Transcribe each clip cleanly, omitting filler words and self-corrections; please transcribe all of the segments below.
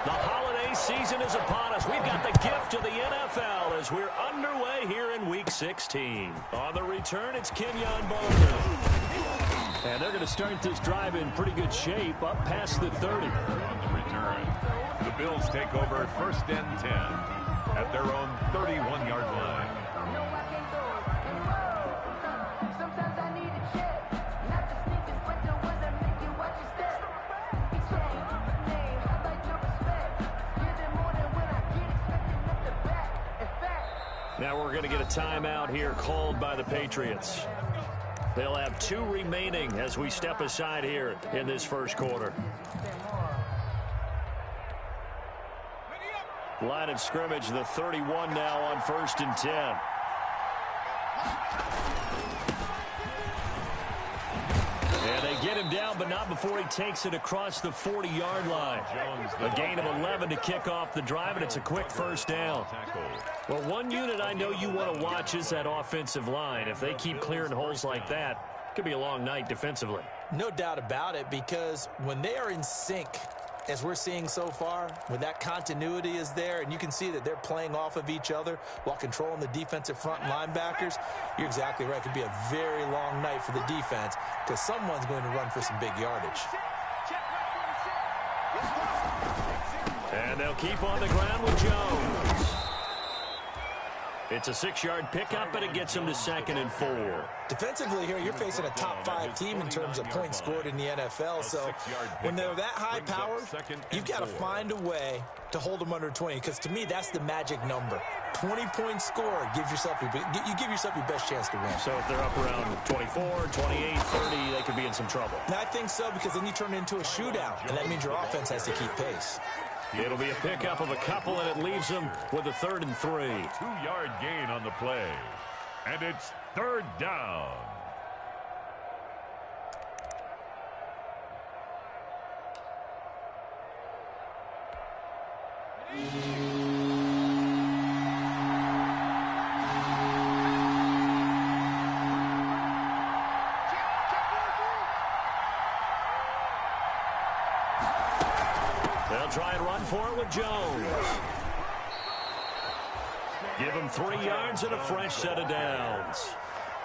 The holiday season is upon us. We've got the gift of the NFL as we're underway here in Week 16. On the return, it's Kenyon Barner. And they're going to start this drive in pretty good shape up past the 30. On the return, the Bills take over first and 10 at their own 31-yard line. Now we're going to get a timeout here called by the Patriots. They'll have 2 remaining as we step aside here in this first quarter. Line of scrimmage, the 31 now on first and 10. And they get him down, but not before he takes it across the 40-yard line. A gain of 11 to kick off the drive, and it's a quick first down. Well, one unit I know you want to watch is that offensive line. If they keep clearing holes like that, it could be a long night defensively. No doubt about it, because when they are in sync, as we're seeing so far, when that continuity is there and you can see that they're playing off of each other while controlling the defensive front linebackers, you're exactly right. It could be a very long night for the defense because someone's going to run for some big yardage. And they'll keep on the ground with Jones. It's a 6-yard pickup, and it gets them to 2nd and 4. Defensively here, you're facing a top-5 team in terms of points scored in the NFL. So when they're that high-powered, you've got to find a way to hold them under 20. Because to me, that's the magic number. 20 points scored gives yourself you give yourself your best chance to win. So if they're up around 24, 28, 30, they could be in some trouble. And I think so, because then you turn it into a shootout, and that means your offense has to keep pace. It'll be a pickup of a couple, and it leaves them with a 3rd and 3. 2-yard gain on the play. And it's 3rd down. They'll try and run for it with Jones. Give him 3 yards and a fresh set of downs.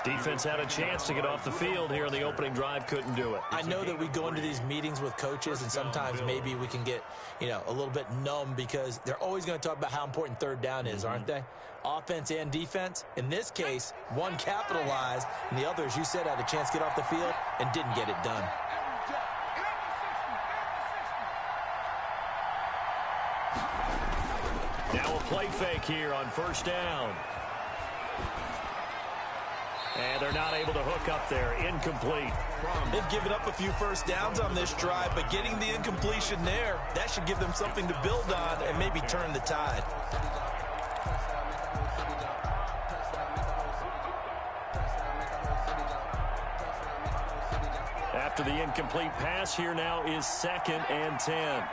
Defense had a chance to get off the field here in the opening drive, couldn't do it. I know that we go into these meetings with coaches, and sometimes maybe we can get, a little bit numb because they're always going to talk about how important 3rd down is, aren't they? Offense and defense. In this case, one capitalized, and the other, as you said, had a chance to get off the field and didn't get it done. Now a play fake here on first down. And they're not able to hook up there. Incomplete. They've given up a few first downs on this drive, but getting the incompletion there, that should give them something to build on and maybe turn the tide. After the incomplete pass, here now is 2nd and 10.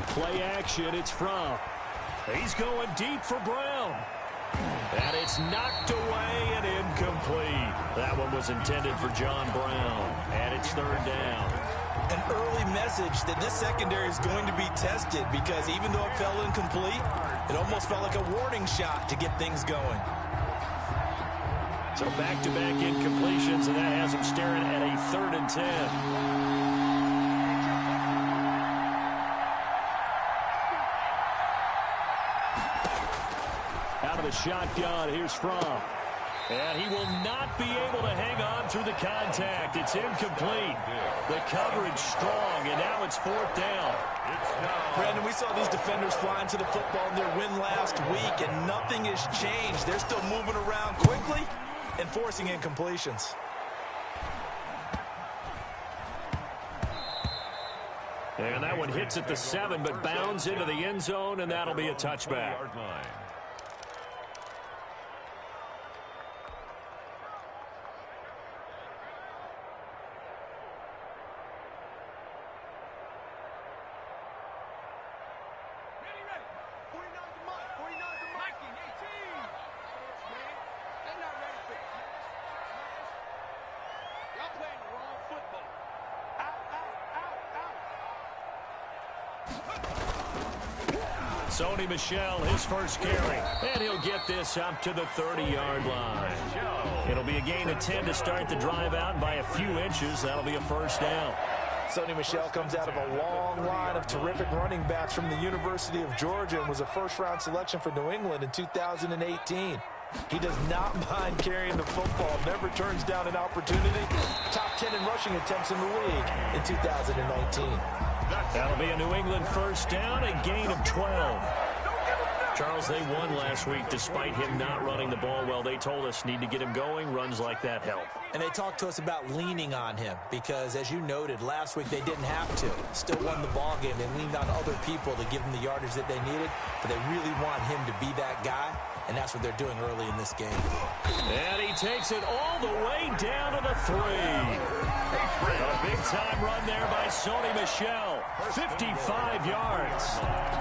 Play action, it's Fromm. He's going deep for Brown. And it's knocked away and incomplete. That one was intended for John Brown. And it's 3rd down. An early message that this secondary is going to be tested because even though it fell incomplete, it almost felt like a warning shot to get things going. So back-to-back incompletions, and that has him staring at a 3rd and 10. Shotgun, here's Fromm. And he will not be able to hang on through the contact. It's incomplete. The coverage strong, and now it's 4th down. Brandon, we saw these defenders flying to the football in their win last week, and nothing has changed. They're still moving around quickly and forcing incompletions. And that one hits at the 7, but bounds into the end zone, and that'll be a touchback. Sony Michel, his first carry, and he'll get this up to the 30-yard line. It'll be a gain of 10 to start the drive out, and by a few inches, that'll be a first down. Sony Michel comes out of a long line of terrific running backs from the University of Georgia and was a first-round selection for New England in 2018. He does not mind carrying the football, never turns down an opportunity. Top 10 in rushing attempts in the league in 2019. That'll be a New England first down, a gain of 12. Charles, they won last week despite him not running the ball well. They told us need to get him going. Runs like that help. And they talked to us about leaning on him because, as you noted, last week they didn't have to. Still won the ball game. They leaned on other people to give them the yardage that they needed, but they really want him to be that guy, and that's what they're doing early in this game. And he takes it all the way down to the 3. A big-time run there by Sony Michel. 55 yards.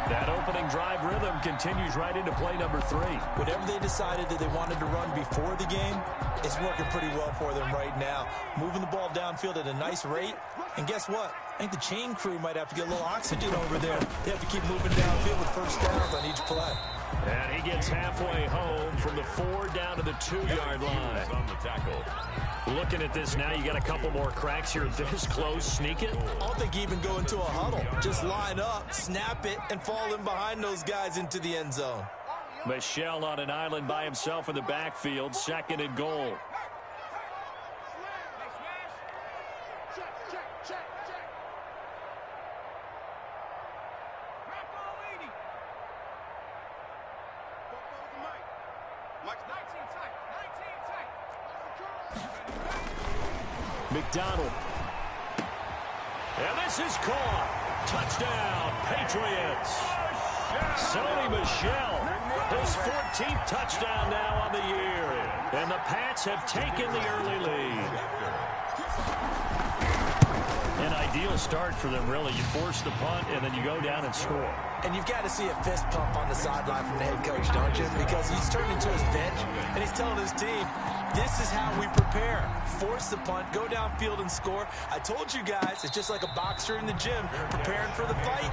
That opening drive rhythm continues right into play number 3. Whatever they decided that they wanted to run before the game, it's working pretty well for them right now. Moving the ball downfield at a nice rate. And guess what? I think the chain crew might have to get a little oxygen over there. They have to keep moving downfield with first downs on each play. And he gets halfway home from the 4 down to the 2-yard line. On the tackle. Looking at this now, you got a couple more cracks here. This close, sneak it. I don't think even go into a huddle. Just line up, snap it, and fall in behind those guys into the end zone. Michel on an island by himself in the backfield, 2nd and goal. McDonald. And this is caught. Touchdown, Patriots. Sony Michel, his 14th touchdown now on the year. And the Pats have taken the early lead. An ideal start for them, really. You force the punt, and then you go down and score. And you've got to see a fist pump on the sideline from the head coach, don't you? Because he's turned into his bench, and he's telling his team, this is how we prepare. Force the punt, go downfield and score. I told you guys, it's just like a boxer in the gym preparing for the fight.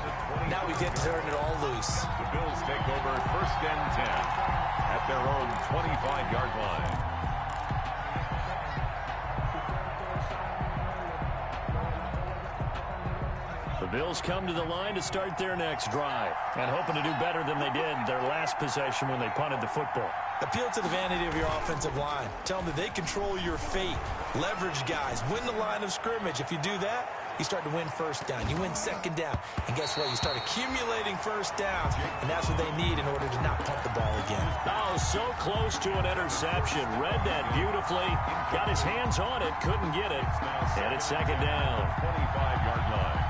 Now we get to turn it all loose. The Bills take over 1st and 10 at their own 25-yard line. The Bills come to the line to start their next drive and hoping to do better than they did their last possession when they punted the football. Appeal to the vanity of your offensive line. Tell them that they control your fate. Leverage guys. Win the line of scrimmage. If you do that, you start to win first down. You win second down. And guess what? You start accumulating first downs. And that's what they need in order to not punt the ball again. Oh, so close to an interception. Read that beautifully. Got his hands on it. Couldn't get it. And it's 2nd down. 25-yard line.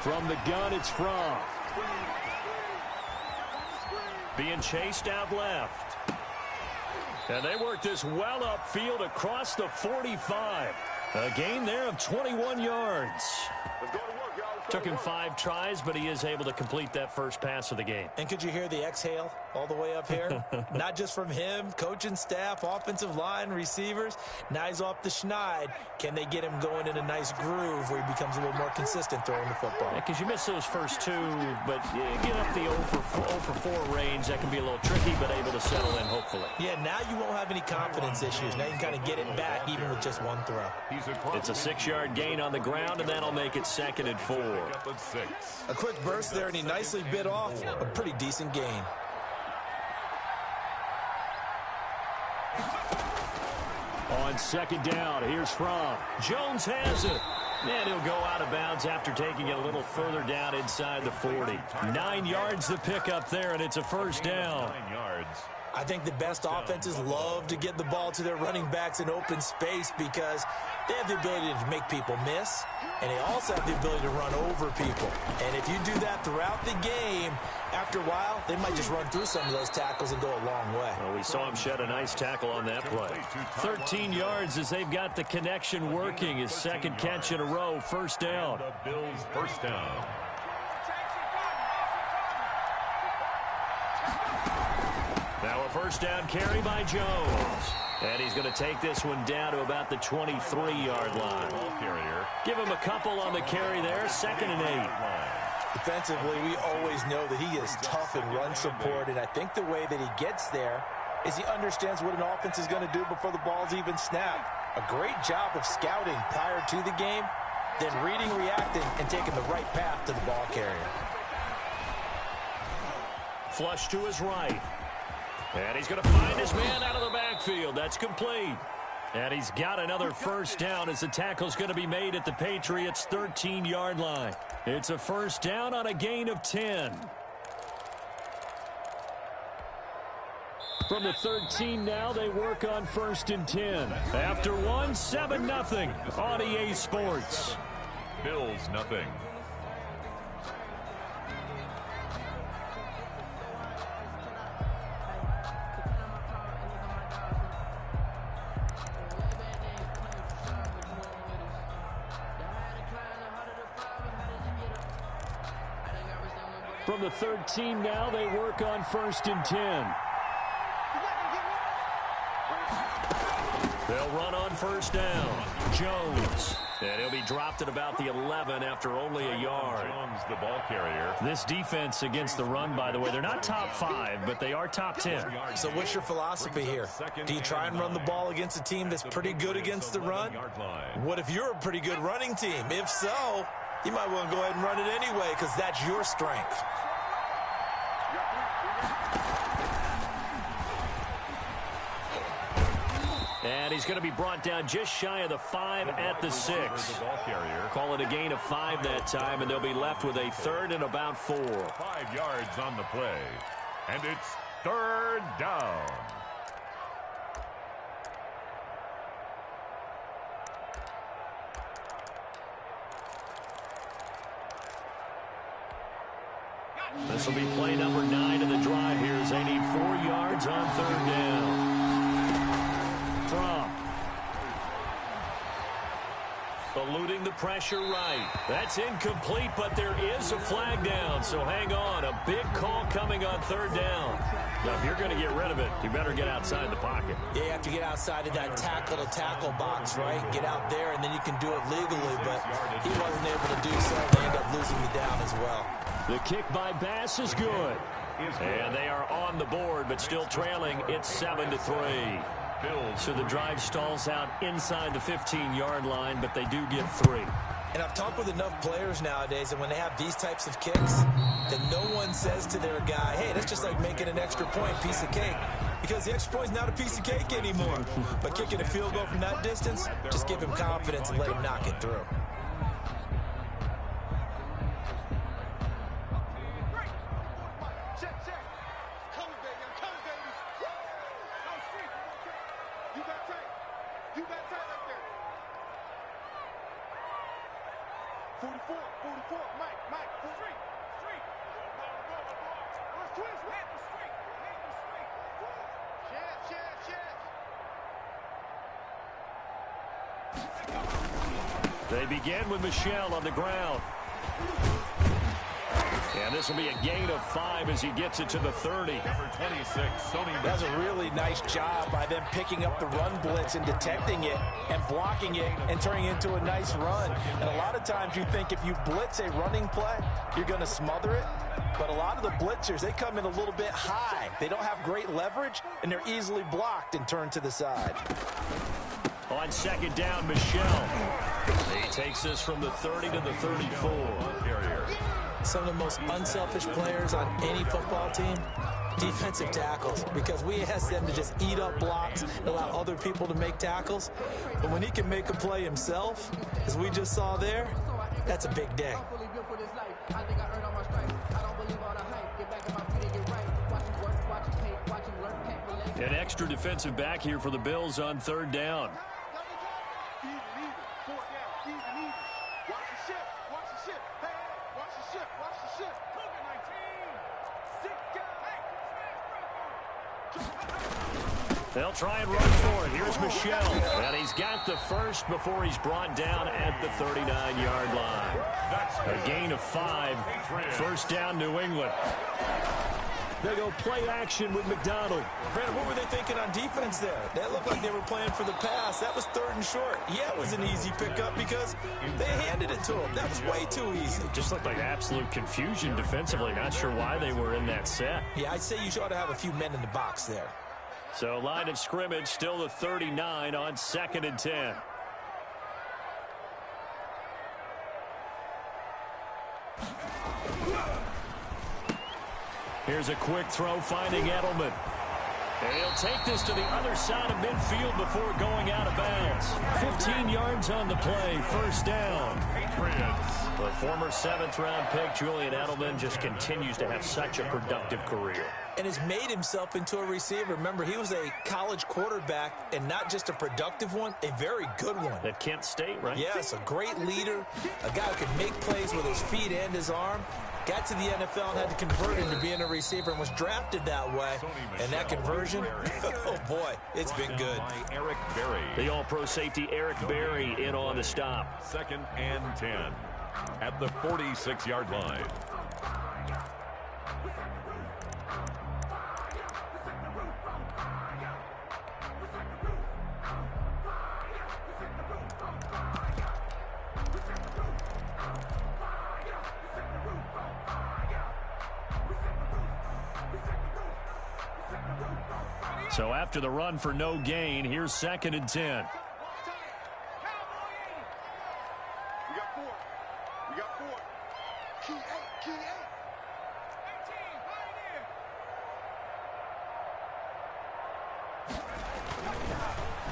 From the gun, it's Fromm. Being chased out left. And they work this well upfield across the 45. A gain there of 21 yards. Took him 5 tries, but he is able to complete that first pass of the game. And could you hear the exhale all the way up here? Not just from him, coaching staff, offensive line, receivers. Now he's off the schneid. Can they get him going in a nice groove where he becomes a little more consistent throwing the football? Because you miss those first 2, but you get up the 0 for 4 range. That can be a little tricky, but able to settle in, hopefully. Yeah, now you won't have any confidence issues. Now you can kind of get it back even with just 1 throw. It's a 6-yard gain on the ground, and that'll make it 2nd and 4. A quick burst there, and he nicely bit off a pretty decent gain. On 2nd down, here's Fromm. Jones has it. And he'll go out of bounds after taking it a little further down inside the 40. 9 yards to pick up there, and it's a first down. 9 yards. I think the best offenses love to get the ball to their running backs in open space because they have the ability to make people miss, and they also have the ability to run over people. And if you do that throughout the game, after a while, they might just run through some of those tackles and go a long way. Well, we saw him shed a nice tackle on that play. 13 yards as they've got the connection working. His second catch in a row, first down. The Bills first down. Now a first down carry by Jones. And he's going to take this one down to about the 23-yard line. Give him a couple on the carry there, 2nd and 8. Defensively, we always know that he is tough in run support, and I think the way that he gets there is he understands what an offense is going to do before the ball's even snapped. A great job of scouting prior to the game, then reading, reacting, and taking the right path to the ball carrier. Flush to his right. And he's going to find his man out of the backfield. That's complete. And he's got another first down as the tackle's going to be made at the Patriots' 13-yard line. It's a first down on a gain of 10. From the 13 now, they work on 1st and 10. After one, 7-0 on EA Sports. Bills nothing. From the 13 now, they work on 1st and 10. They'll run on first down. Jones. And he'll be dropped at about the 11 after only a yard. Jones, the ball carrier. This defense against the run, by the way, they're not top 5, but they are top 10. So what's your philosophy here? Do you try and run the ball against a team that's pretty good against the run? What if you're a pretty good running team? If so, you might want to go ahead and run it anyway because that's your strength. And he's going to be brought down just shy of the 5 at the 6. Call it a gain of 5 that time, and they'll be left with a 3rd and about 4. 5 yards on the play. And it's 3rd down. This will be play number 9 of the drive here as they need 4 yards on 3rd down. From eluding the pressure right. That's incomplete, but there is a flag down, so hang on. A big call coming on 3rd down. Now, if you're going to get rid of it, you better get outside the pocket. Yeah, you have to get outside of that tackle-to-tackle box, right? Get out there, and then you can do it legally, but he wasn't able to do so. They end up losing the down as well. The kick by Bass is good. And they are on the board, but still trailing. It's 7-3. So the drive stalls out inside the 15-yard line, but they do get 3. And I've talked with enough players nowadays, and when they have these types of kicks, then no one says to their guy, hey, that's just like making an extra point, piece of cake. Because the extra point's not a piece of cake anymore. But kicking a field goal from that distance, just give him confidence and let him knock it through. They begin with Michel on the ground. And this will be a gain of 5 as he gets it to the 30. Number 26, Sony. That's a really nice job by them picking up the run blitz and detecting it and blocking it and turning it into a nice run. And a lot of times you think if you blitz a running play, you're going to smother it. But a lot of the blitzers, they come in a little bit high. They don't have great leverage, and they're easily blocked and turned to the side. On 2nd down, Michel. He takes this from the 30 to the 34. Some of the most unselfish players on any football team, defensive tackles, because we ask them to just eat up blocks and allow other people to make tackles. But when he can make a play himself, as we just saw there, that's a big day. An extra defensive back here for the Bills on third down. They'll try and run for it. Here's Michelle. And he's got the first before he's brought down at the 39-yard line. A gain of 5. First down, New England. They go play action with McDonald. Brandon, what were they thinking on defense there? That looked like they were playing for the pass. That was 3rd and short. Yeah, it was an easy pickup because they handed it to him. That was way too easy. Just looked like absolute confusion defensively. Not sure why they were in that set. Yeah, I'd say you ought to have a few men in the box there. So line of scrimmage still the 39 on 2nd and 10. Here's a quick throw finding Edelman. And he'll take this to the other side of midfield before going out of bounds. 15 yards on the play. First down. The former 7th-round pick, Julian Edelman, just continues to have such a productive career. And has made himself into a receiver. Remember, he was a college quarterback, and not just a productive one, a very good one. At Kent State, right? Yes, a great leader, a guy who can make plays with his feet and his arm. Got to the NFL and had to convert into being a receiver and was drafted that way. And that conversion, oh boy, it's been good. Eric Berry. The all-pro safety Eric Berry in on the stop. 2nd and 10 at the 46-yard line. So after the run for no gain, here's 2nd and 10. We got 4. We got 4. Key 8. Key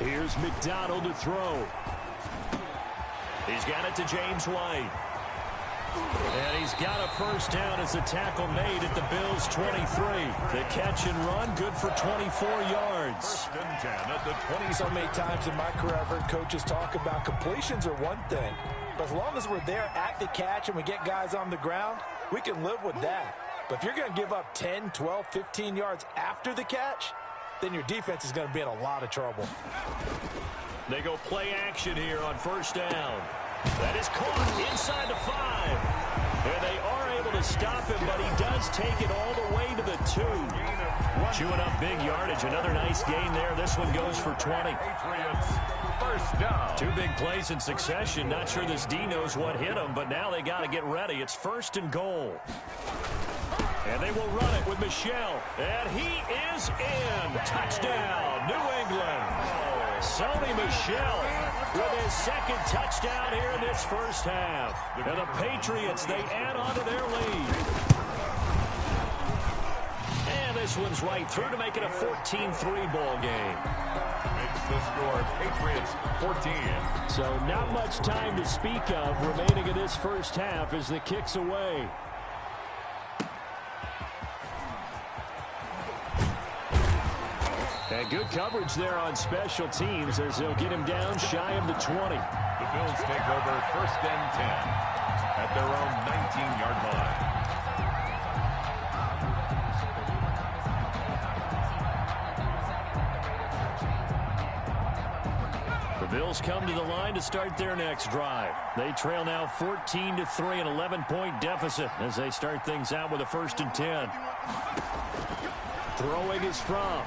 8. Here's McDonald to throw. He's got it to James White. And he's got a first down as the tackle made at the Bills' 23. The catch and run, good for 24 yards. 1st and 10 at the 20. So many times in my career I've heard coaches talk about completions are one thing. But as long as we're there at the catch and we get guys on the ground, we can live with that. But if you're going to give up 10, 12, 15 yards after the catch, then your defense is going to be in a lot of trouble. They go play action here on first down. That is caught inside the 5. And they are able to stop him, but he does take it all the way to the 2. Chewing up big yardage. Another nice gain there. This one goes for 20. Patriots, first down. 2 big plays in succession. Not sure this D knows what hit him, but now they got to get ready. It's 1st and goal. And they will run it with Michelle. And he is in. Touchdown, New England. Sony Michel with his 2nd touchdown here in this first half. And the Patriots, they add on to their lead. And this one's right through to make it a 14-3 ball game. Makes the score, Patriots 14. So not much time to speak of remaining in this first half as the kick's away. And good coverage there on special teams as they'll get him down shy of the 20. The Bills take over 1st and 10 at their own 19-yard line. The Bills come to the line to start their next drive. They trail now 14-3, an 11-point deficit as they start things out with a 1st and 10. Throwing is from.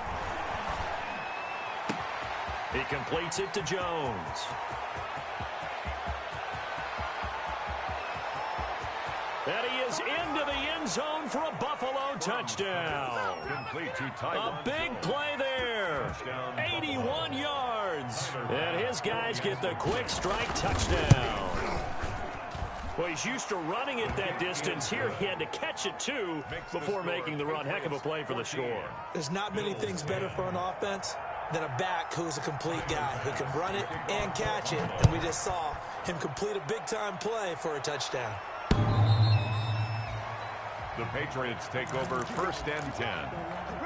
He completes it to Jones. And he is into the end zone for a Buffalo touchdown. Complete to Ty. A big play there. 81 yards. And his guys get the quick strike touchdown. Well, he's used to running it that distance. Here he had to catch it, too, before making the run. Heck of a play for the score. There's not many things better for an offense than a back who's a complete guy who can run it and catch it. And we just saw him complete a big-time play for a touchdown. The Patriots take over 1st and 10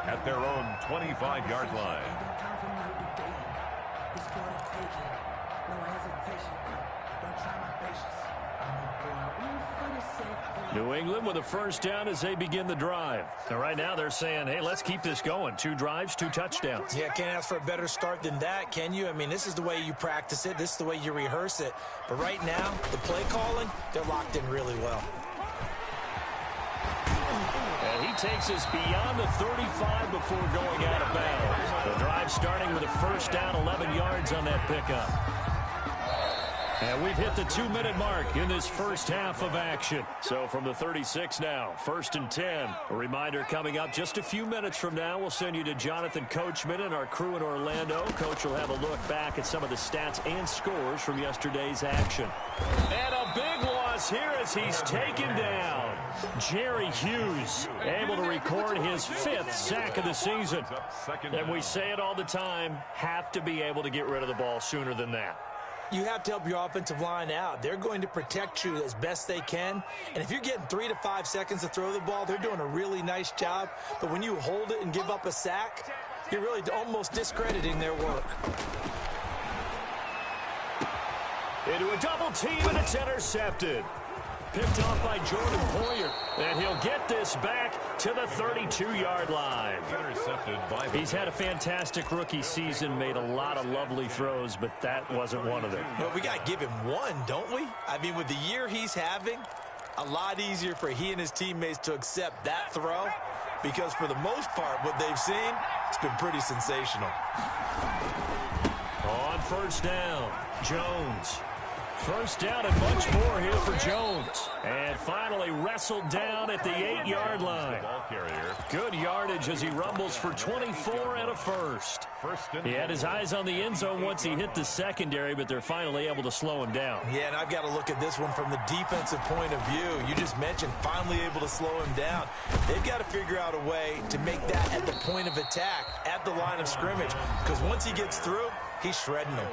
at their own 25-yard line. New England with a first down as they begin the drive. And right now they're saying, hey, let's keep this going. 2 drives, 2 touchdowns. Yeah, can't ask for a better start than that, can you? I mean, this is the way you practice it. This is the way you rehearse it. But right now, the play calling, they're locked in really well. And he takes us beyond the 35 before going out of bounds. The drive starting with a first down, 11 yards on that pickup. And we've hit the 2-minute mark in this first half of action. So from the 36 now, 1st and 10. A reminder coming up just a few minutes from now. We'll send you to Jonathan Coachman and our crew in Orlando. Coach will have a look back at some of the stats and scores from yesterday's action. And a big loss here as he's taken down. Jerry Hughes able to record his 5th sack of the season. And we say it all the time, have to be able to get rid of the ball sooner than that. You have to help your offensive line out. They're going to protect you as best they can. And if you're getting 3 to 5 seconds to throw the ball, they're doing a really nice job. But when you hold it and give up a sack, you're really almost discrediting their work. Into a double team, and it's intercepted. Picked off by Jordan Poyer. And he'll get this back to the 32-yard line. Intercepted by He's had a fantastic rookie season, made a lot of lovely throws, but that wasn't one of them. Well, we got to give him one, don't we? I mean, with the year he's having, a lot easier for he and his teammates to accept that throw, because for the most part, what they've seen, it's been pretty sensational. On first down, Jones. First down and much more here for Jones. And finally wrestled down at the 8-yard line. Good yardage as he rumbles for 24 and a first. He had his eyes on the end zone once he hit the secondary, but they're finally able to slow him down. Yeah, and I've got to look at this one from the defensive point of view. You just mentioned finally able to slow him down. They've got to figure out a way to make that at the point of attack, at the line of scrimmage, because once he gets through, he's shredding them.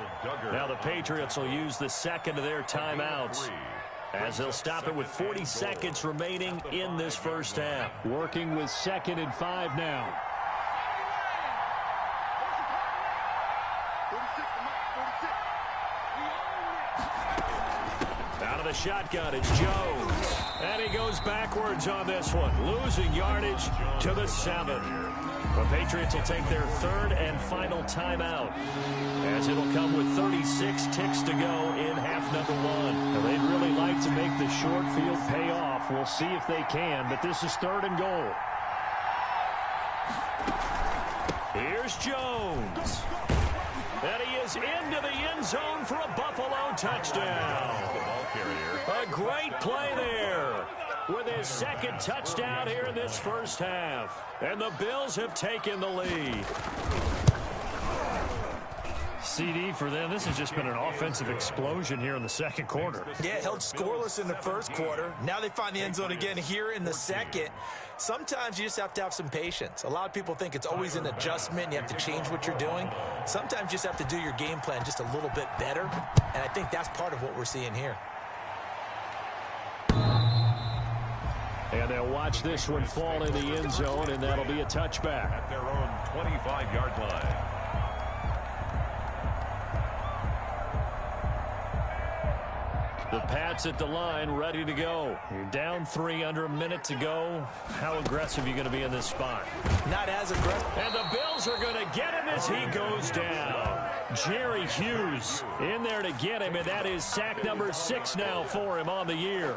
Now the Patriots will use the second of their timeouts as they'll stop it with 40 seconds remaining in this first half. Working with 2nd and 5 now. Out of the shotgun, it's Jones. And he goes backwards on this one, losing yardage to the 7. The Patriots will take their 3rd and final timeout, as it'll come with 36 ticks to go in half number 1. Now, they'd really like to make the short field pay off. We'll see if they can, but this is 3rd and goal. Here's Jones. And he is into the end zone for a Buffalo touchdown. A great play there with his 2nd touchdown here in this first half. And the Bills have taken the lead. CD for them. This has just been an offensive explosion here in the 2nd quarter. Yeah, held scoreless in the 1st quarter. Now they find the end zone again here in the 2nd. Sometimes you just have to have some patience. A lot of people think it's always an adjustment. You have to change what you're doing. Sometimes you just have to do your game plan just a little bit better. And I think that's part of what we're seeing here. And they'll watch this one fall in the end zone, and that'll be a touchback. At their own 25-yard line. The Pats at the line, ready to go. You're down 3, under a minute to go. How aggressive are you going to be in this spot? Not as aggressive. And the Bills are going to get him as he goes down. Jerry Hughes in there to get him, and that is sack number 6 now for him on the year.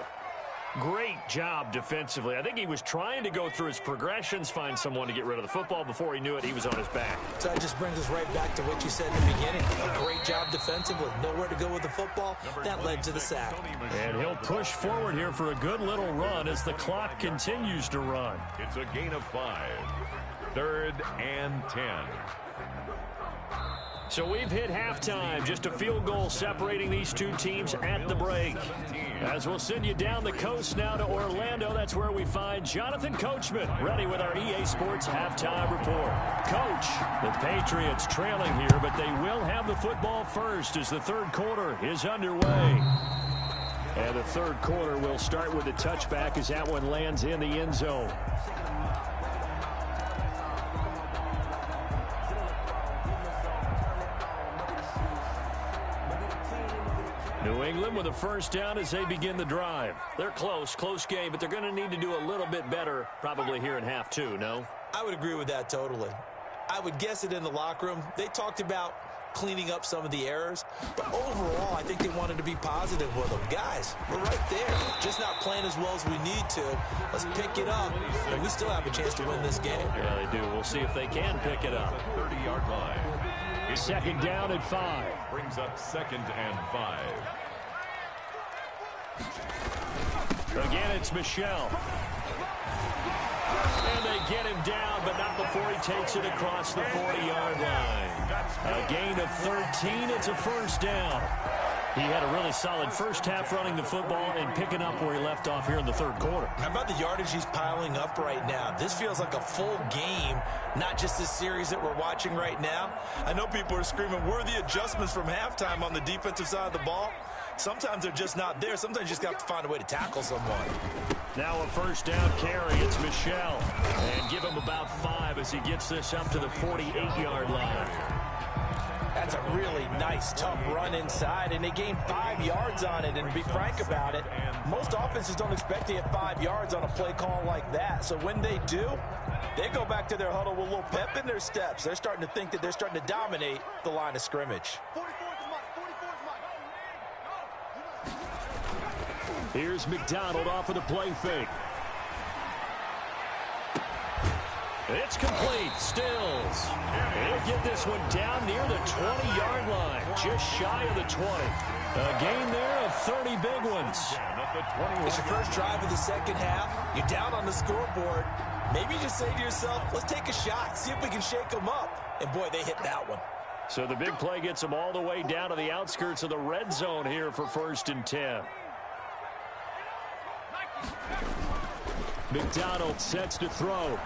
Great job defensively. I think he was trying to go through his progressions, find someone to get rid of the football. Before he knew it, he was on his back. So that just brings us right back to what you said in the beginning. A great job defensively. Nowhere to go with the football. That led to the sack. And he'll push forward here for a good little run as the clock continues to run. It's a gain of 5. 3rd and 10. So we've hit halftime. Just a field goal separating these two teams at the break. As we'll send you down the coast now to Orlando, that's where we find Jonathan Coachman, ready with our EA Sports halftime report. Coach, the Patriots trailing here, but they will have the football first as the 3rd quarter is underway. And the third quarter will start with a touchback as that one lands in the end zone. New England with a first down as they begin the drive. They're close game, but they're going to need to do a little bit better probably here in half two, no? I would agree with that totally. I would guess it in the locker room. They talked about cleaning up some of the errors, but overall, I think they wanted to be positive with them. Guys, we're right there. Just not playing as well as we need to. Let's pick it up, and we still have a chance to win this game. Yeah, they do. We'll see if they can pick it up. 30-yard line. Second down and 5. Brings up 2nd and 5. Again, it's Michel. And they get him down, but not before he takes it across the 40-yard line. A gain of 13. It's a first down. He had a really solid first half running the football and picking up where he left off here in the third quarter. How about the yardage he's piling up right now? This feels like a full game, not just this series that we're watching right now. I know people are screaming, where are the adjustments from halftime on the defensive side of the ball? Sometimes they're just not there. Sometimes you just got to find a way to tackle someone. Now a first down carry. It's Michel. And give him about 5 as he gets this up to the 48-yard line. That's a really nice, tough run inside, and they gained 5 yards on it. And to be frank about it, most offenses don't expect to get 5 yards on a play call like that. So when they do, they go back to their huddle with a little pep in their steps. They're starting to think that they're starting to dominate the line of scrimmage. Here's McDonald off of the play fake. It's complete. Stills. He'll get this one down near the 20-yard line, just shy of the 20. A gain there of 30 big ones. It's your first drive of the second half. You're down on the scoreboard. Maybe you just say to yourself, let's take a shot, see if we can shake them up. And, boy, they hit that one. So the big play gets them all the way down to the outskirts of the red zone here for 1st and 10. McDonald sets to throw.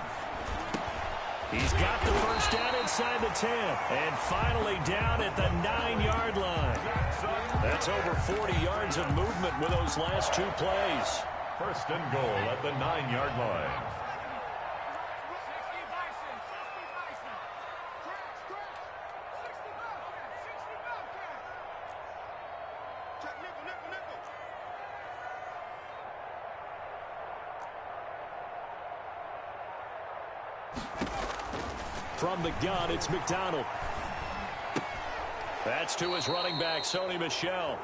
He's got the first down inside the 10. And finally down at the 9-yard line. That's over 40 yards of movement with those last 2 plays. 1st and goal at the 9-yard line. From the gun, it's McDonald. That's to his running back, Sony Michel.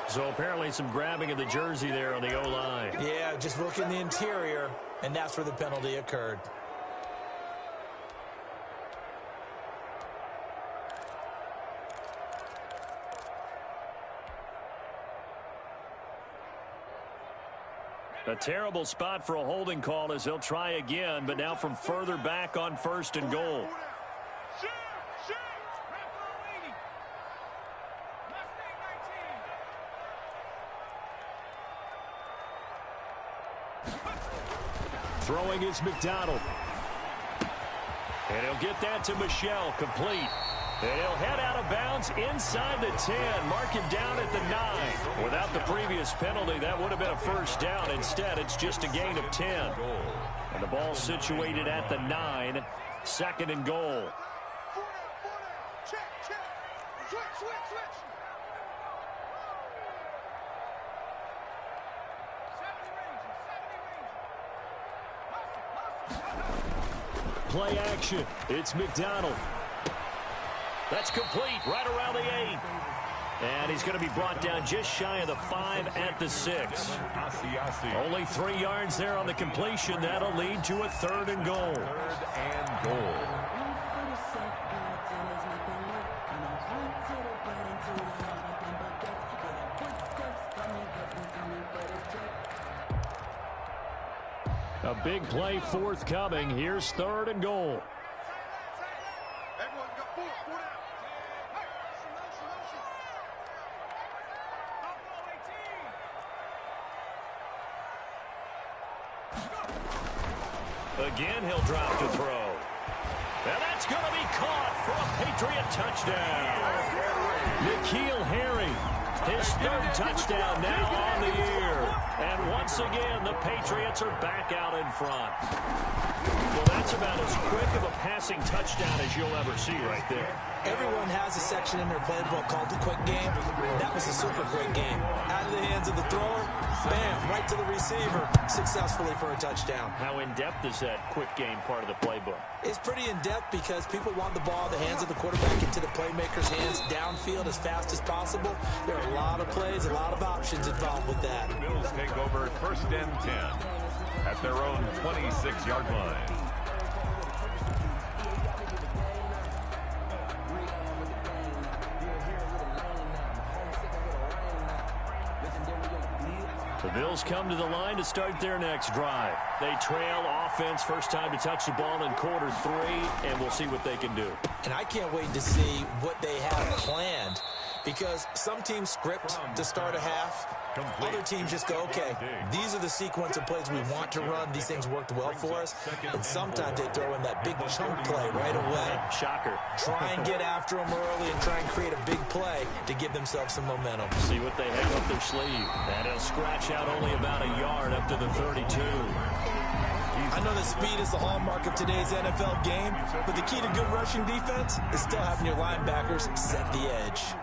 So apparently some grabbing of the jersey there on the O-line. Yeah, just look in the interior, and that's where the penalty occurred. A terrible spot for a holding call as they'll try again, but now from further back on 1st and goal. Throwing is McDonald. And he'll get that to Michel, complete. And he'll head out of bounds inside the 10. Mark him down at the 9. Without the previous penalty, that would have been a first down. Instead, it's just a gain of 10. And the ball situated at the 9. 2nd and goal. Play action. It's McDonald. That's complete right around the 8. And he's going to be brought down just shy of the 5 at the 6. Only 3 yards there on the completion. That'll lead to a 3rd and goal. 3rd and goal. A big play forthcoming. Here's 3rd and goal. Again, he'll drop to throw. And that's going to be caught for a Patriot touchdown. N'Keal Harry, his third touchdown now on the year. And once again, the Patriots are back out in front. Well, that's about as quick of a passing touchdown as you'll ever see right there. Everyone has a section in their playbook called the quick game. That was a super quick game. Out of the hands of the thrower, bam, right to the receiver, successfully for a touchdown. How in-depth is that quick game part of the playbook? It's pretty in-depth because people want the ball in the hands of the quarterback into the playmaker's hands downfield as fast as possible. There are a lot of plays, a lot of options involved with that. The Bills take over first and 10 at their own 26-yard line. The Bills come to the line to start their next drive. They trail offense, first time to touch the ball in quarter 3, and we'll see what they can do. And I can't wait to see what they have planned, because some teams script to start a half. Other teams just go, okay, these are the sequence of plays we want to run. These things worked well for us. And sometimes they throw in that big chunk play right away. Shocker. Try and get after them early and try and create a big play to give themselves some momentum. See what they have up their sleeve. And he'll scratch out only about a yard up to the 32. I know that speed is the hallmark of today's NFL game, but the key to good rushing defense is still having your linebackers set the edge.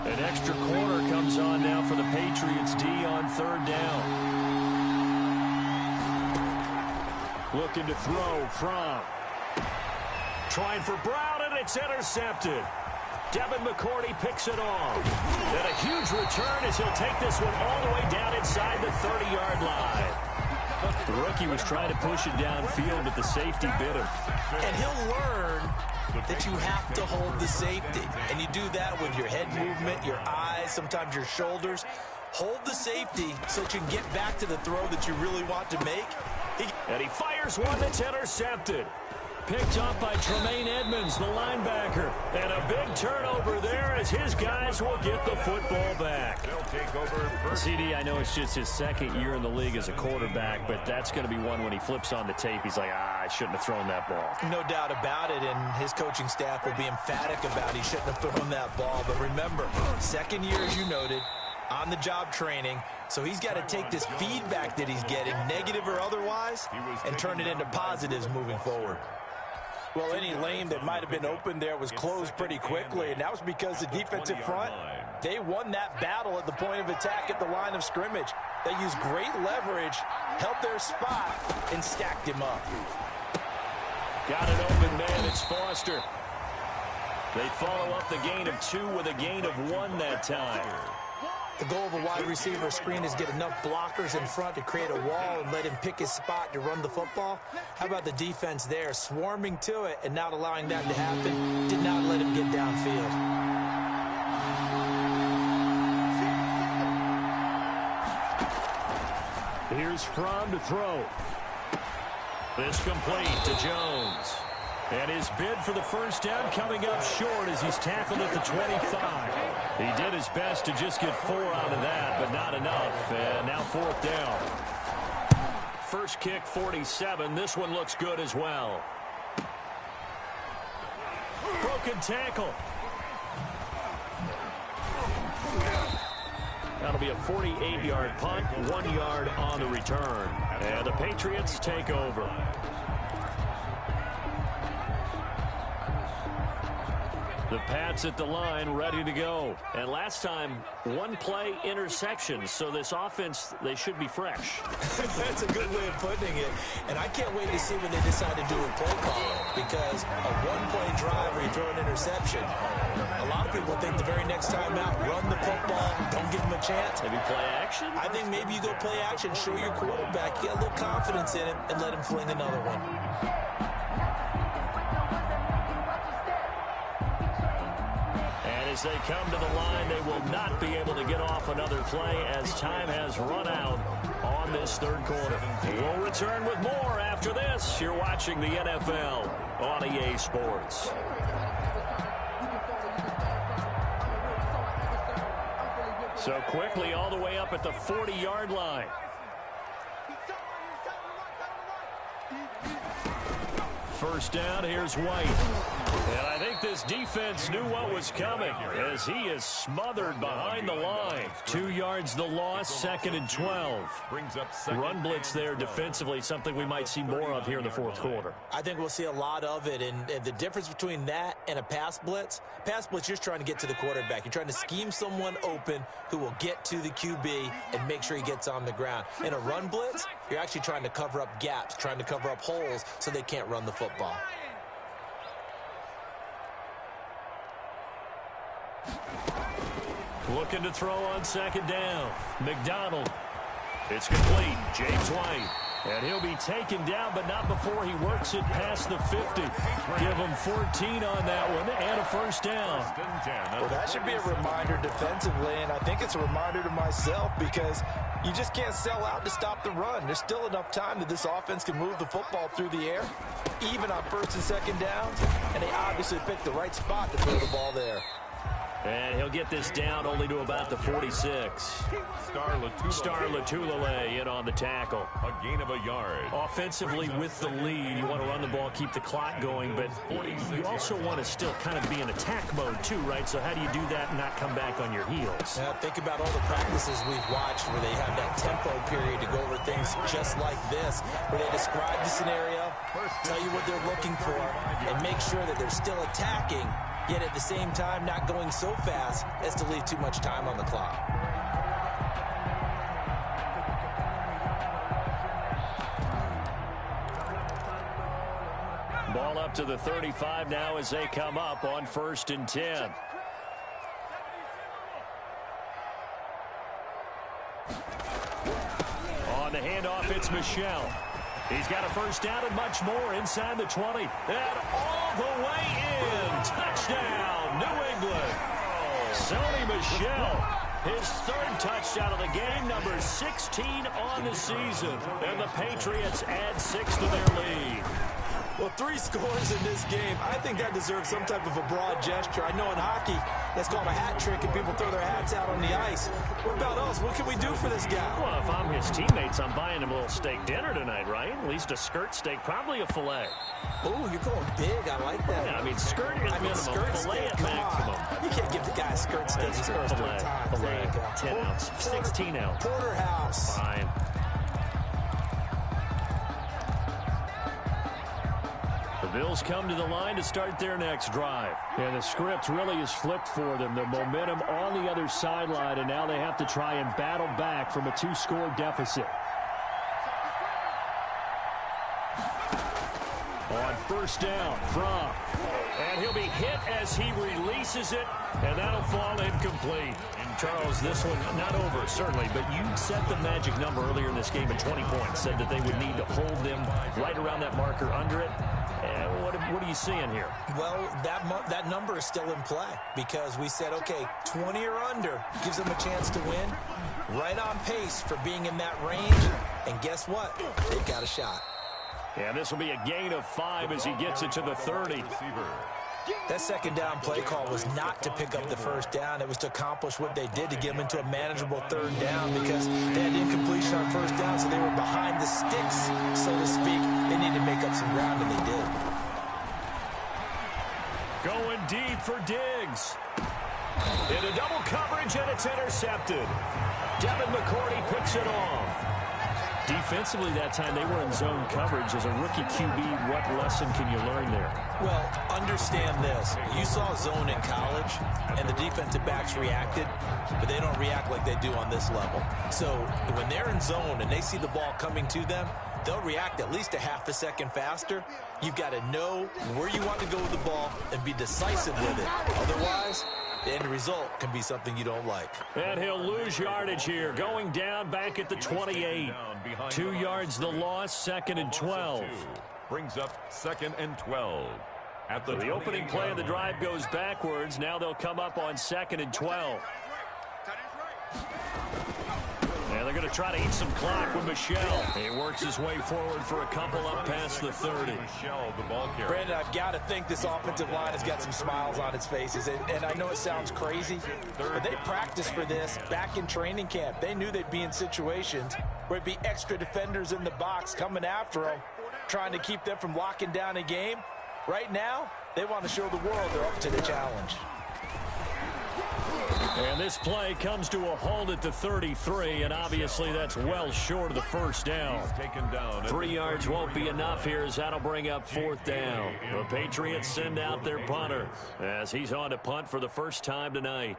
An extra corner comes on now for the Patriots D on third down. Looking to throw from. Trying for Brown, and it's intercepted. Devin McCourty picks it off. And a huge return as he'll take this one all the way down inside the 30-yard line. The rookie was trying to push it downfield, but the safety bit him. And he'll learn that you have to hold the safety. And you do that with your head movement, your eyes, sometimes your shoulders. Hold the safety so that you can get back to the throw that you really want to make. And he fires one that's intercepted. Picked up by Tremaine Edmonds, the linebacker. And a big turnover there as his guys will get the football back. They'll take over first. CD, I know it's just his second year in the league as a quarterback, but that's going to be one when he flips on the tape. He's like, I shouldn't have thrown that ball. No doubt about it, and his coaching staff will be emphatic about he shouldn't have thrown that ball. But remember, second year, as you noted, on-the-job training, so he's got to take this feedback that he's getting, negative or otherwise, and turn it into positives moving forward. Well, any lane that might have been open there was closed pretty quickly, and that was because the defensive front, they won that battle at the point of attack at the line of scrimmage. They used great leverage, held their spot, and stacked him up. Got it open, man. It's Foster. They follow up the gain of 2 with a gain of 1 that time. The goal of a wide receiver screen is get enough blockers in front to create a wall and let him pick his spot to run the football. How about the defense there, swarming to it and not allowing that to happen? Did not let him get downfield. Here's Fromm to throw. This complete to Jones. And his bid for the first down coming up short as he's tackled at the 25. He did his best to just get 4 out of that, but not enough. And now 4th down. First kick, 47. This one looks good as well. Broken tackle. That'll be a 48-yard punt, 1 yard on the return. And the Patriots take over. The Pats at the line, ready to go. And last time, 1 play interception. So this offense, they should be fresh. That's a good way of putting it. And I can't wait to see when they decide to do a play call. Because a 1-play drive where you throw an interception, a lot of people think the very next time out, run the football, don't give them a chance. Maybe play action? I think maybe you go play action, show your quarterback, get a little confidence in him, and let him fling another one. As they come to the line, they will not be able to get off another play as time has run out on this 3rd quarter. We'll return with more after this. You're watching the NFL on EA Sports. So quickly all the way up at the 40-yard line. First down, here's White. And I think this defense knew what was coming as he is smothered behind the line. 2 yards the loss, 2nd and 12. Run blitz there defensively, something we might see more of here in the fourth quarter. I think we'll see a lot of it, and the difference between that and a pass blitz, you're just trying to get to the quarterback. You're trying to scheme someone open who will get to the QB and make sure he gets on the ground. In a run blitz, you're actually trying to cover up gaps, trying to cover up holes so they can't run the football. Looking to throw on 2nd down. McDonald. It's complete. James White. And he'll be taken down, but not before he works it past the 50. Give him 14 on that one and a first down. Well, that should be a reminder defensively, and I think it's a reminder to myself because you just can't sell out to stop the run. There's still enough time that this offense can move the football through the air, even on 1st and 2nd downs, and they obviously picked the right spot to throw the ball there. And he'll get this down only to about the 46. Star Latulele in on the tackle. A gain of a yard. Offensively with the lead, you want to run the ball, keep the clock going, but you also want to still kind of be in attack mode too, right? So how do you do that and not come back on your heels? Now, think about all the practices we've watched where they have that tempo period to go over things just like this, where they describe the scenario, tell you what they're looking for, and make sure that they're still attacking, yet at the same time not going so fast as to leave too much time on the clock. Ball up to the 35 now as they come up on 1st and 10. On the handoff, it's Michel. He's got a first down and much more inside the 20. And all the way in. Touchdown, New England. Sony Michel, his 3rd touchdown of the game, number 16 on the season. And the Patriots add 6 to their lead. Well, 3 scores in this game. I think that deserves some type of a broad gesture. I know in hockey, that's called a hat trick, and people throw their hats out on the ice. What about us? What can we do for this guy? Well, if I'm his teammates, I'm buying him a little steak dinner tonight, right? At least a skirt steak, probably a filet. Oh, you're going big. I like that. Yeah, I mean, skirt is minimum, filet at maximum. You can't give the guy a skirt steak. He's supposed to time. Filet, 10 ounce, 16 ounce. Porterhouse. Fine. The Bills come to the line to start their next drive. And the script really is flipped for them. The momentum on the other sideline, and now they have to try and battle back from a 2-score deficit. On 1st down, Fromm. And he'll be hit as he releases it, and that'll fall incomplete. Charles, this one not over, certainly, but you set the magic number earlier in this game at 20 points, said that they would need to hold them right around that marker under it. What are you seeing here? Well, that number is still in play because we said, okay, 20 or under gives them a chance to win. Right on pace for being in that range. And guess what? They've got a shot. Yeah, this will be a gain of 5 as he gets it to the 30. That 2nd down play call was not to pick up the 1st down. It was to accomplish what they did to get them into a manageable 3rd down because they had incompletion on 1st down, so they were behind the sticks, so to speak. They needed to make up some ground, and they did. Going deep for Diggs. Into double coverage, and it's intercepted. Devin McCourty picks it off. Defensively that time, they were in zone coverage. As a rookie QB, what lesson can you learn there? Well, understand this. You saw zone in college, and the defensive backs reacted, but they don't react like they do on this level. So when they're in zone and they see the ball coming to them, they'll react at least a half a second faster. You've got to know where you want to go with the ball and be decisive with it. Otherwise, the end result can be something you don't like. And he'll lose yardage here, going down back at the 28. 2 yards the loss, 2nd and 12. Brings up 2nd and 12. At the opening play of the drive goes backwards. Now they'll come up on 2nd and 12. And they're going to try to eat some clock with Michel. He works his way forward for a couple up past the 30. Michel, the ball carrier. Brandon, I've got to think this offensive line has got some smiles on its faces. And I know it sounds crazy, but they practiced for this back in training camp. They knew they'd be in situations where it'd be extra defenders in the box coming after them, trying to keep them from locking down a game. Right now, they want to show the world they're up to the challenge. And this play comes to a halt at the 33, and obviously that's well short of the first down. 3 yards won't be enough here as that'll bring up 4th down. The Patriots send out their punter as he's on to punt for the first time tonight.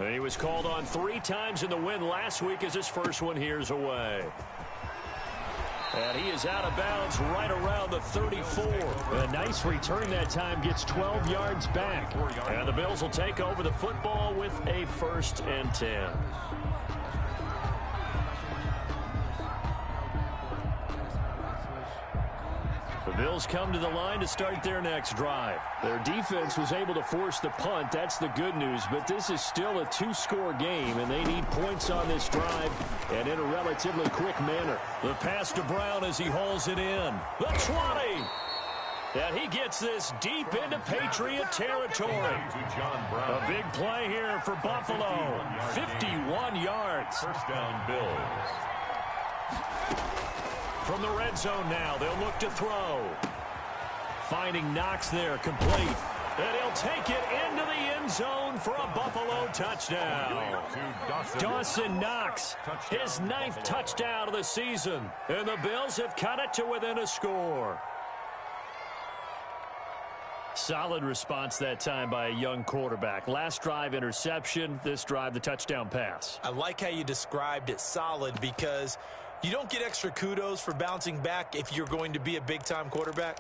He was called on 3 times in the win last week as his first one here's away. And he is out of bounds right around the 34. A nice return that time, gets 12 yards back. And the Bills will take over the football with a 1st and 10. The Bills come to the line to start their next drive. Their defense was able to force the punt. That's the good news, but this is still a 2-score game, and they need points on this drive and in a relatively quick manner. The pass to Brown as he hauls it in. The 20. And he gets this deep into Patriot territory. A big play here for Buffalo. 51 yards. First down, Bills. From the red zone now, they'll look to throw. Finding Knox there, complete. And he'll take it into the end zone for a Buffalo touchdown. Dawson Knox, his 9th touchdown of the season. And the Bills have cut it to within a score. Solid response that time by a young quarterback. Last drive, interception. This drive, the touchdown pass. I like how you described it, solid, because you don't get extra kudos for bouncing back if you're going to be a big-time quarterback.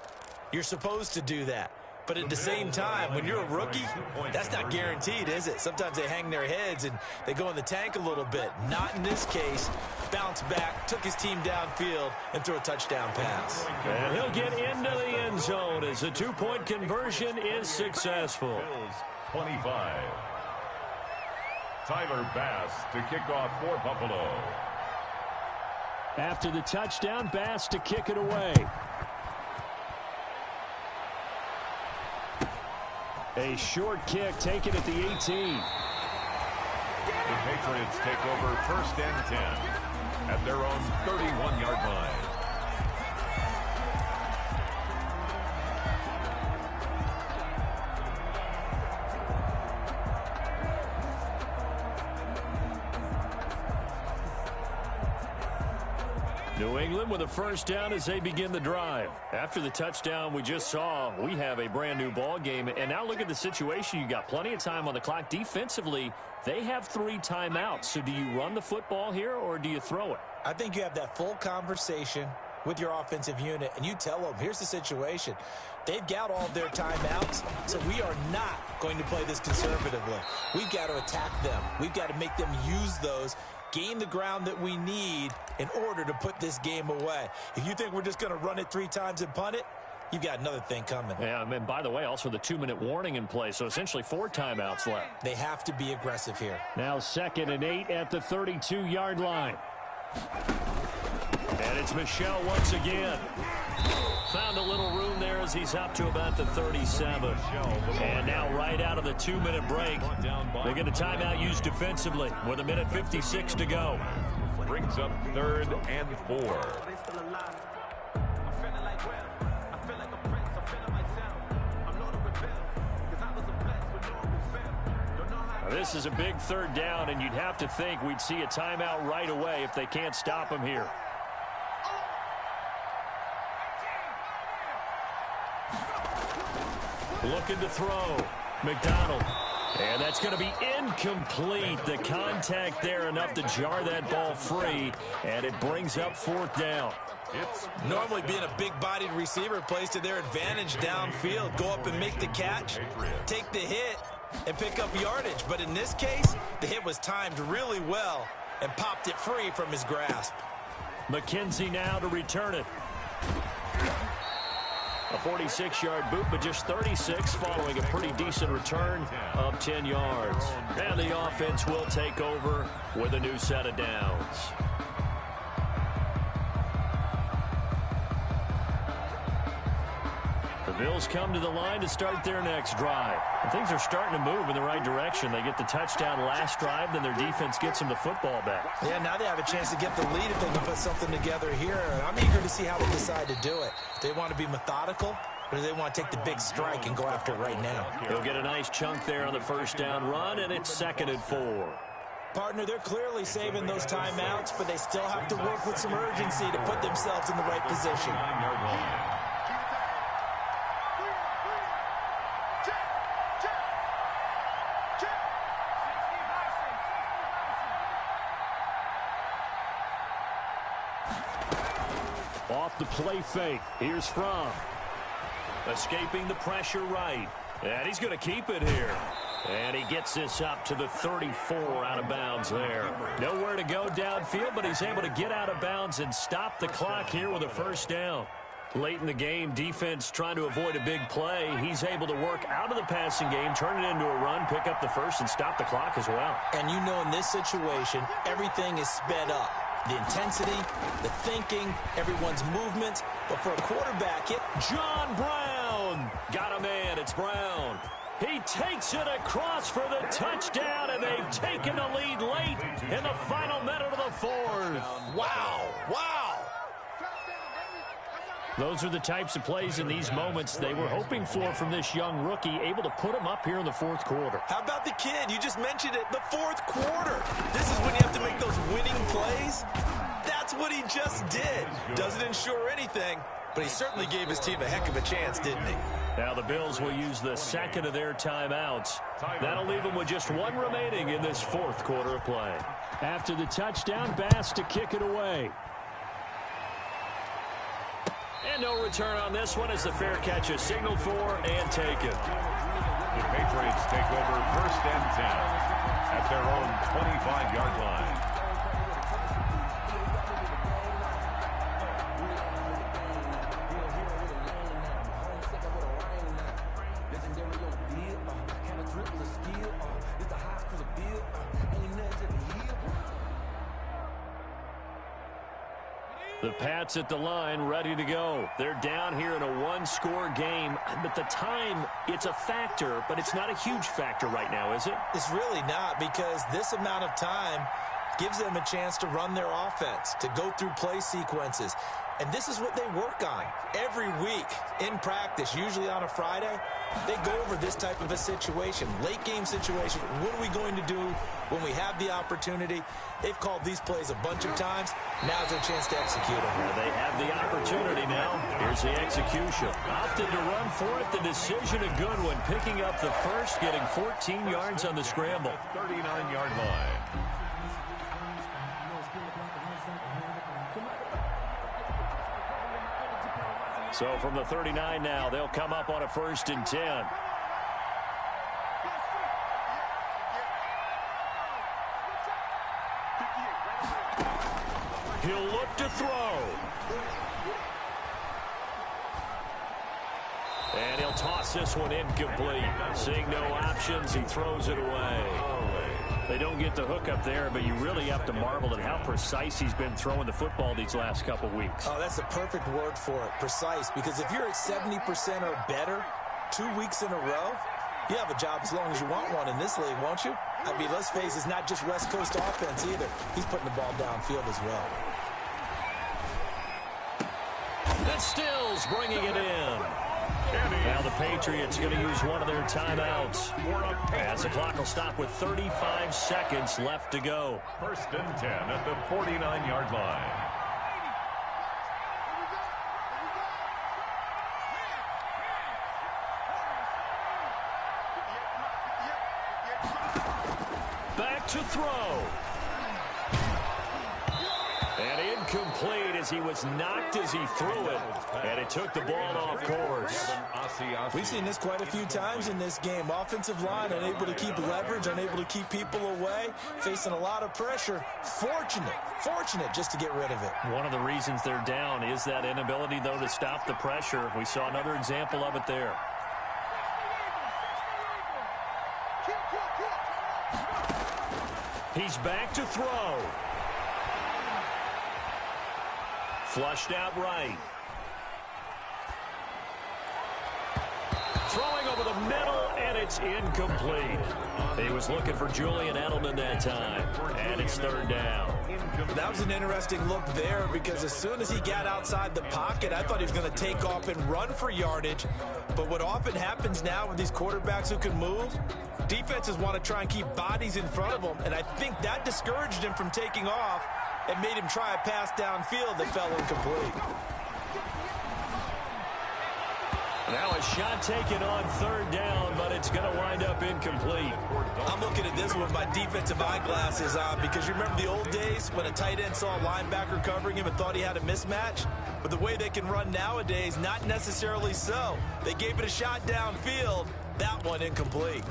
You're supposed to do that. But at the same time, when you're a rookie, that's not guaranteed, is it? Sometimes they hang their heads and they go in the tank a little bit. Not in this case. Bounce back, took his team downfield, and threw a touchdown pass. And he'll get into the end zone as the 2-point conversion is successful. 25. Tyler Bass to kick off for Buffalo. After the touchdown, Bass to kick it away. A short kick taken at the 18. The Patriots take over 1st and 10 at their own 31-yard line. New England with a 1st down as they begin the drive. After the touchdown we just saw, we have a brand new ball game. And now look at the situation. You got plenty of time on the clock. Defensively, they have 3 timeouts. So do you run the football here or do you throw it? I think you have that full conversation with your offensive unit, and you tell them, here's the situation. They've got all their timeouts, so we are not going to play this conservatively. We've got to attack them. We've got to make them use those, gain the ground that we need in order to put this game away. If you think we're just going to run it 3 times and punt it, you've got another thing coming. Yeah, and by the way, also the 2-minute warning in play, so essentially 4 timeouts left. They have to be aggressive here. Now 2nd and 8 at the 32-yard line. And it's Michel once again. Found a little room there as he's up to about the 37. And now right out of the 2-minute break, they get a timeout used defensively with 1:56 to go. Brings up 3rd and 4. Now, this is a big 3rd down, and you'd have to think we'd see a timeout right away if they can't stop him here. Looking to throw. McDonald. And that's going to be incomplete. The contact there enough to jar that ball free, and it brings up 4th down. Normally being a big-bodied receiver plays to their advantage downfield. Go up and make the catch, take the hit, and pick up yardage. But in this case, the hit was timed really well and popped it free from his grasp. McKenzie now to return it. A 46-yard boot, but just 36 following a pretty decent return of 10 yards. And the offense will take over with a new set of downs. The Bills come to the line to start their next drive. And things are starting to move in the right direction. They get the touchdown last drive, then their defense gets them the football back. Yeah, now they have a chance to get the lead if they can put something together here. I'm eager to see how they decide to do it. They want to be methodical, or do they want to take the big strike and go after it right now? He'll get a nice chunk there on the first down run, and it's 2nd and 4. Partner, they're clearly saving those timeouts, but they still have to work with some urgency to put themselves in the right position. Off the play fake. Here's Fromm. Escaping the pressure right. And he's going to keep it here. And he gets this up to the 34 out of bounds there. Nowhere to go downfield, but he's able to get out of bounds and stop the clock here with a first down. Late in the game, defense trying to avoid a big play. He's able to work out of the passing game, turn it into a run, pick up the first, and stop the clock as well. And you know in this situation, everything is sped up. The intensity, the thinking, everyone's movements. But for a quarterback, John Brown got a man. It's Brown. He takes it across for the touchdown, and they've taken the lead late in the final minute of the 4th. Wow. Those are the types of plays in these moments they were hoping for from this young rookie, able to put him up here in the 4th quarter. How about the kid? You just mentioned it, the 4th quarter. This is when you have to make those winning plays. That's what he just did. Doesn't ensure anything, but he certainly gave his team a heck of a chance, didn't he? Now the Bills will use the 2nd of their timeouts. That'll leave them with just 1 remaining in this 4th quarter of play. After the touchdown, Bass to kick it away. And no return on this one as the fair catch is signaled for and taken. The Patriots take over 1st and 10 at their own 25-yard line. The Pats at the line, ready to go. They're down here in a 1-score game, but the time, it's a factor, but it's not a huge factor right now, is it? It's really not, because this amount of time gives them a chance to run their offense, to go through play sequences. And this is what they work on every week in practice, usually on a Friday. They go over this type of a situation, late game situation. What are we going to do when we have the opportunity? They've called these plays a bunch of times. Now's their chance to execute them. Well, they have the opportunity now. Here's the execution. Opted to run for it. The decision a good one. Picking up the first, getting 14 yards on the scramble. 39-yard line. So from the 39 now, they'll come up on a 1st and 10. He'll look to throw. And he'll toss this one incomplete. Seeing no options, he throws it away. They don't get the hook up there, but you really have to marvel at how precise he's been throwing the football these last couple weeks. Oh, that's the perfect word for it, precise, because if you're at 70% or better 2 weeks in a row, you have a job as long as you want one in this league, won't you? I mean, let's face it, it's not just West Coast offense either. He's putting the ball downfield as well. That's Stills bringing it in. Now the Patriots going to use one of their timeouts as the clock will stop with 35 seconds left to go. 1st and 10 at the 49-yard line. Back to throw. And incomplete as he was knocked as he threw it. And it took the ball off course. We've seen this quite a few times in this game. Offensive line unable to keep leverage, unable to keep people away, facing a lot of pressure. Fortunate just to get rid of it. One of the reasons they're down is that inability, though, to stop the pressure. We saw another example of it there. He's back to throw. Flushed out right. Throwing over the middle, and it's incomplete. He was looking for Julian Edelman that time, and it's third down. That was an interesting look there because as soon as he got outside the pocket, I thought he was going to take off and run for yardage. But what often happens now with these quarterbacks who can move, defenses want to try and keep bodies in front of them, and I think that discouraged him from taking off and made him try a pass downfield that fell incomplete. Now a shot taken on third down, but it's going to wind up incomplete. I'm looking at this with my defensive eyeglasses on because you remember the old days when a tight end saw a linebacker covering him and thought he had a mismatch? But the way they can run nowadays, not necessarily so. They gave it a shot downfield. That one incomplete.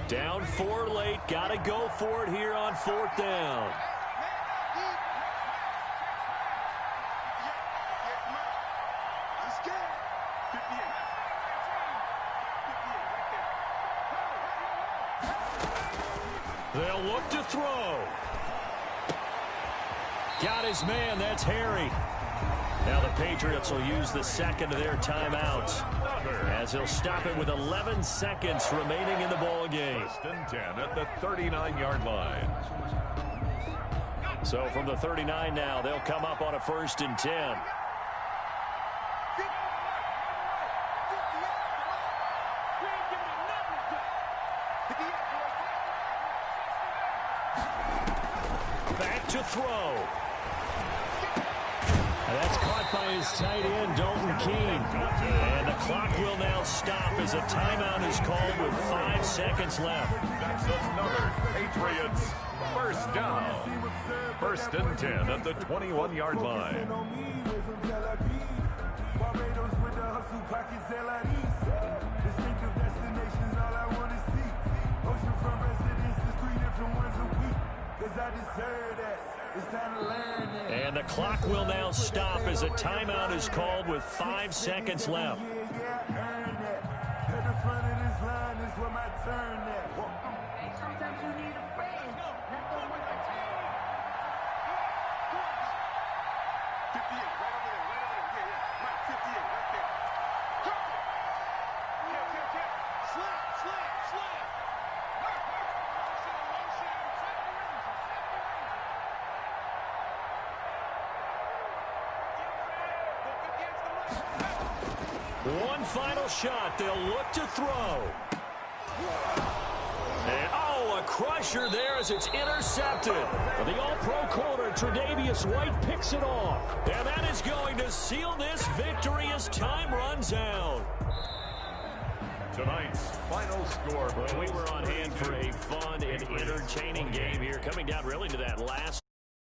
Down 4 late. Got to go for it here on fourth down. They'll look to throw. Got his man. That's Harry. Now the Patriots will use the second of their timeouts as they'll stop it with 11 seconds remaining in the ball game. First and 10 at the 39-yard line. So from the 39 now, they'll come up on a 1st and 10. Back to throw. That's caught by his tight end, Dalton Keene. And the clock will now stop as a timeout is called with 5 seconds left. That's another Patriots first down. First and 10 at the 21-yard line. And the clock will now stop as a timeout is called with 5 seconds left. One final shot. They'll look to throw. And, a crusher there as it's intercepted. The all-pro corner, Tre'Davious White, picks it off. And that is going to seal this victory as time runs out. Tonight's final score. Well, we were on hand for a fun and entertaining game here, coming down really to that last